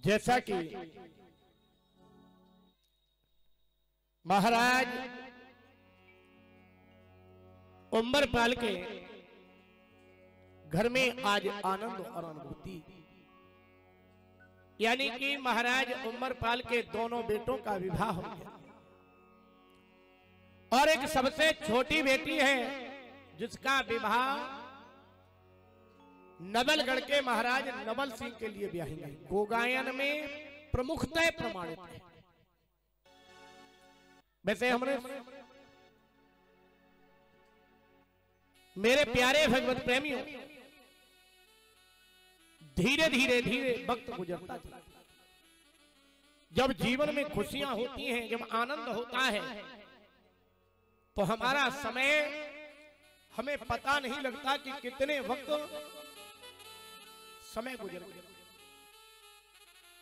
जैसा कि महाराज उम्बरपाल के घर में आज आनंद और अनुभूति, यानी कि महाराज उम्बरपाल के दोनों बेटों का विवाह हो गया और एक सबसे छोटी बेटी है जिसका विवाह नवलगढ़ के महाराज नवल सिंह के लिए ब्याही गई। गोगायन में प्रमुखतः प्रमाणित है। वैसे हमने मेरे प्यारे भगवत प्रेमियों, धीरे धीरे धीरे वक्त गुजरता चला। जब जीवन में खुशियां होती हैं, जब आनंद होता है, तो हमारा समय हमें पता नहीं लगता कि कितने वक्त समय गुजर गया।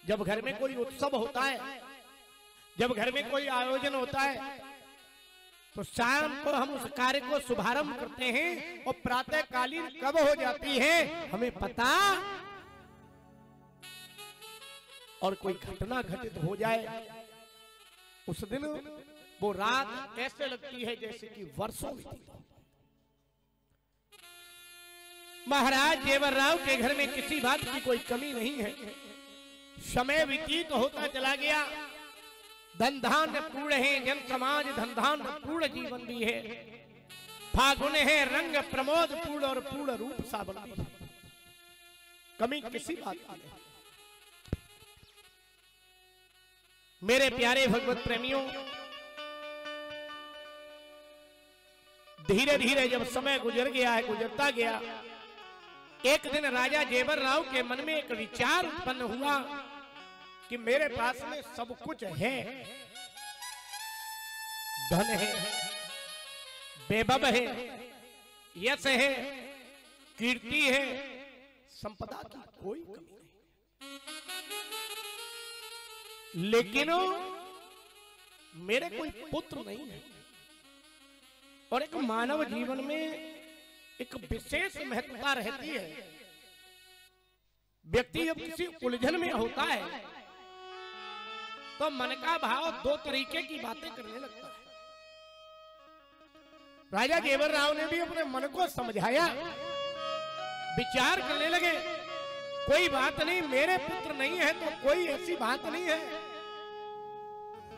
जब घर में कोई उत्सव होता है, जब घर में कोई आयोजन होता है, तो शाम को हम उस कार्य को शुभारंभ करते हैं और प्रातःकालीन कब हो जाती है हमें पता, और कोई घटना घटित हो जाए उस दिन वो रात ऐसे लगती है जैसे कि वर्षों बीती। महाराज जेवरराव के घर में किसी बात की कोई कमी नहीं है। समय व्यतीत होता चला गया। धन धान्य पूर्ण है, जन समाज धन धान्य पूर्ण जीवन भी है। फागुन है रंग प्रमोद पूर्ण और पूर्ण रूप सावन भी है। कमी किसी बात की नहीं। मेरे प्यारे भगवत प्रेमियों, धीरे धीरे जब समय गुजर गया है, गुजरता गया, एक दिन राजा जेवरराव के मन में एक विचार उत्पन्न हुआ कि मेरे पास में सब कुछ है, धन है, वैभव है, यश है, कीर्ति है, संपदा की कोई कमी नहीं, लेकिन मेरे कोई पुत्र नहीं है। और एक मानव जीवन में एक विशेष महत्वता रहती है। व्यक्ति जब किसी उलझन में होता है तो मन का भाव दो तरीके की बातें करने लगता है। राजा जेवरराव ने भी अपने मन को समझाया, विचार करने लगे, कोई बात नहीं, मेरे पुत्र नहीं है तो कोई ऐसी बात नहीं है,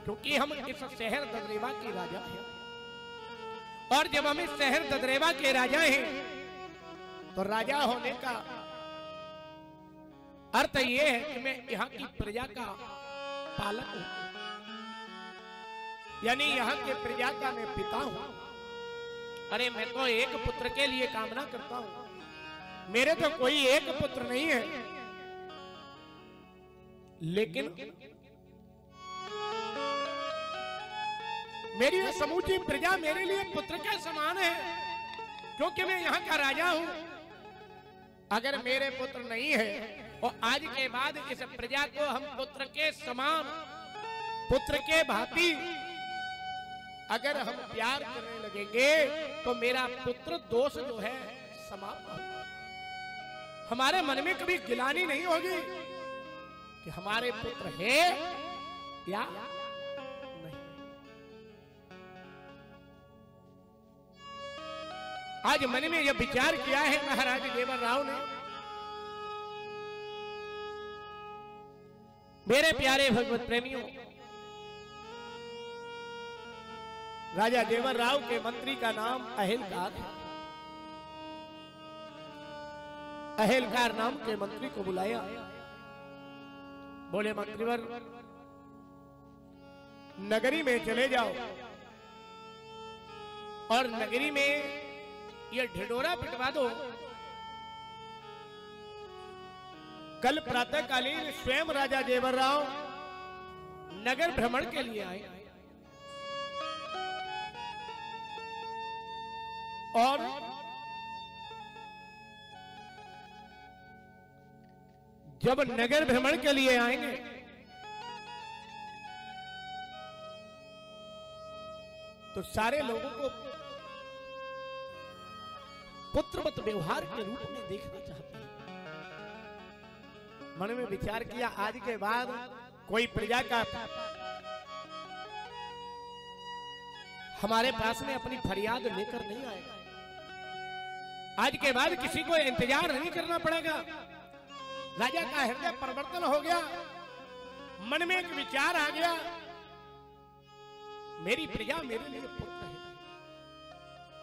क्योंकि हम इस शहर ददरेवा के राजा हैं। और जब हम इस शहर ददरेवा के राजा हैं तो राजा होने का अर्थ यह है कि मैं यहाँ की प्रजा का पालक हूं, यानी यहाँ के प्रजा का मैं पिता हूं। अरे मैं तो एक पुत्र के लिए कामना करता हूं, मेरे तो कोई एक पुत्र नहीं है, लेकिन मेरी ये समूची प्रजा मेरे लिए पुत्र के समान है, क्योंकि मैं यहाँ का राजा हूं। अगर मेरे पुत्र नहीं है और आज के बाद इस प्रजा को हम पुत्र के समान, पुत्र के भांति अगर हम प्यार करने लगेंगे तो मेरा पुत्र दोष जो है समाप्त होगा। हमारे मन में कभी गिलानी नहीं होगी कि हमारे पुत्र है या आज मन में यह विचार किया है महाराज जेवरराव ने। मेरे प्यारे भगवत प्रेमियों, राजा जेवरराव के मंत्री का नाम अहिलकार है। अहिलकार नाम के मंत्री को बुलाया, बोले मंत्रीवर नगरी में चले जाओ और नगरी में ये ढिढोरा पिटवा दो। कल प्रातःकालीन स्वयं राजा जेवरराव नगर भ्रमण के लिए आए और जब नगर भ्रमण के लिए आएंगे तो सारे लोगों को पुत्रवत व्यवहार के रूप में देखना चाहते हैं। मन में विचार किया आज के बाद कोई प्रजा का हमारे पास में अपनी फरियाद लेकर नहीं आएगा। आज के बाद किसी को इंतजार नहीं करना पड़ेगा। राजा का हृदय परिवर्तन हो गया। मन में एक विचार आ गया, मेरी प्रजा मेरे लिए पुत्र है,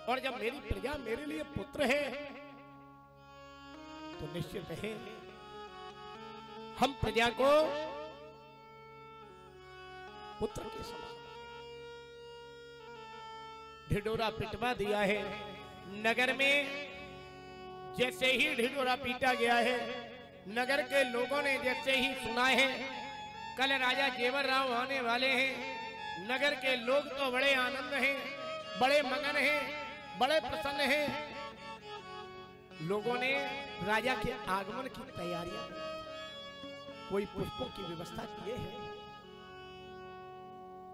और जब मेरी प्रजा मेरे लिए पुत्र है तो निश्चित है हम प्रजा को पुत्र के समान ढिढोरा पिटवा दिया है। नगर में जैसे ही ढिढोरा पीटा गया है, नगर के लोगों ने जैसे ही सुना है कल राजा जेवर राव आने वाले हैं, नगर के लोग तो बड़े आनंद हैं, बड़े मगन हैं, बड़े प्रसन्न हैं। लोगों ने राजा के आगमन की तैयारियां, कोई पुष्पों की व्यवस्था किए हैं,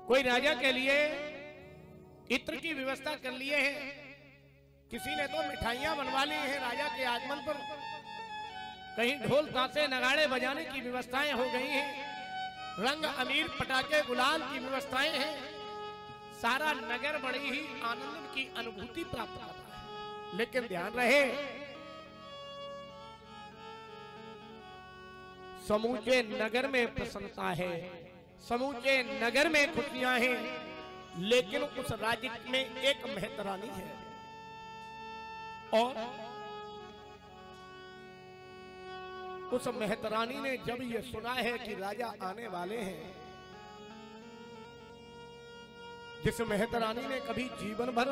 कोई राजा के लिए इत्र की व्यवस्था कर लिए हैं, किसी ने तो मिठाइयां बनवा ली हैं राजा के आगमन पर, कहीं ढोल ताशे नगाड़े बजाने की व्यवस्थाएं हो गई हैं, रंग अमीर पटाखे गुलाल की व्यवस्थाएं हैं। सारा नगर बड़ी ही आनंद की अनुभूति प्राप्त करता है। लेकिन ध्यान रहे, समूचे नगर में प्रसन्नता है, समूचे नगर में खुशियां हैं, लेकिन उस राज्य में एक मेहतरानी है। और उस मेहतरानी ने जब ये सुना है कि राजा आने वाले हैं, जिस मेहतरानी ने कभी जीवन भर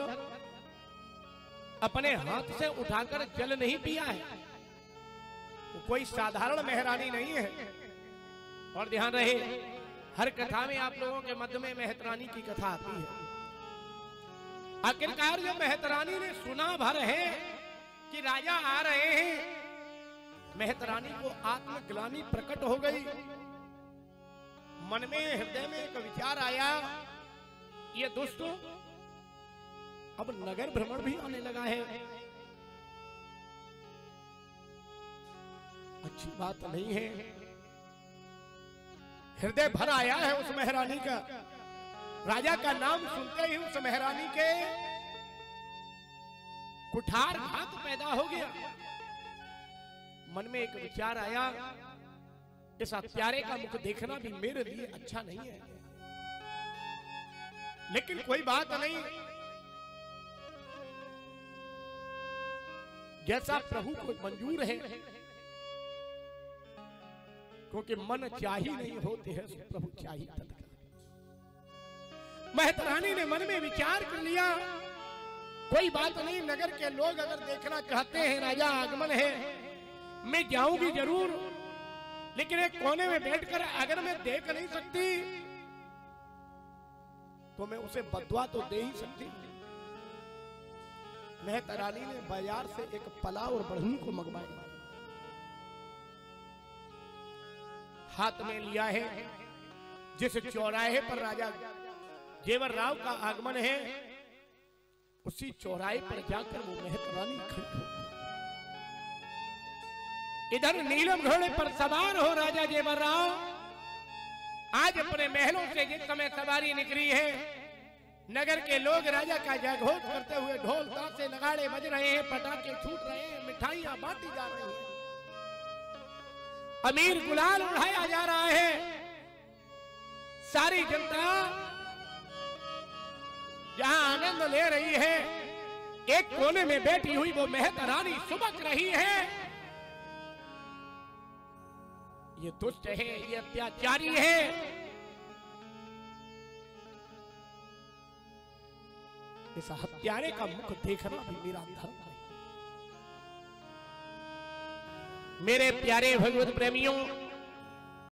अपने हाथ से उठाकर जल नहीं पिया है, वो कोई साधारण मेहरानी नहीं है। और ध्यान रहे, हर कथा में आप लोगों के मध्य में मेहतरानी की कथा आती है। आखिरकार जो मेहतरानी ने सुना भर है कि राजा आ रहे हैं, मेहतरानी को आत्मग्लानि प्रकट हो गई। मन में हृदय में एक विचार आया, ये दोस्तों अब नगर भ्रमण भी आने लगा है, अच्छी बात नहीं है। हृदय भर आया है उस मेहरानी का। राजा का नाम सुनते ही उस मेहरानी के कुठार घात पैदा हो गया। मन में एक विचार आया, इस हत्यारे का मुख देखना भी मेरे लिए अच्छा नहीं है। लेकिन कोई बात नहीं, जैसा प्रभु को मंजूर है, क्योंकि मन चाही नहीं होते हैं, प्रभु चाही तत्काल। मेहतरानी ने मन में विचार कर लिया, कोई बात नहीं, नगर के लोग अगर देखना चाहते हैं राजा आगमन है, मैं जाऊंगी जरूर, लेकिन एक कोने में बैठकर अगर मैं देख नहीं सकती तो मैं उसे बदवा तो दे ही सकती। मेहतरानी ने बाजार से एक पलाव और बढ़नी को मंगवाया, हाथ में लिया है। जिस चौराहे पर राजा जेवर राव का आगमन है, उसी चौराहे पर जाकर वो मेहतरानी खड़ी हो। इधर नीलम घोड़े पर सवार हो राजा जेवर राव, आज अपने महलों से जिस समय सवारी निकली है, नगर के लोग राजा का जयघोष करते हुए ढोल ताशे नगाड़े बज रहे हैं, पटाखे छूट रहे हैं, मिठाइयां बांटी जा रही हैं, अमीर गुलाल उड़ाया जा रहा है। सारी जनता जहां आनंद ले रही है, एक कोने में बैठी हुई वो मेहतरानी सुबक रही है। ये दुष्ट है, ये अत्याचारी है। इस हत्यारे का मुख देखना भी मेरा धर्म है। मेरे प्यारे भगवत प्रेमियों,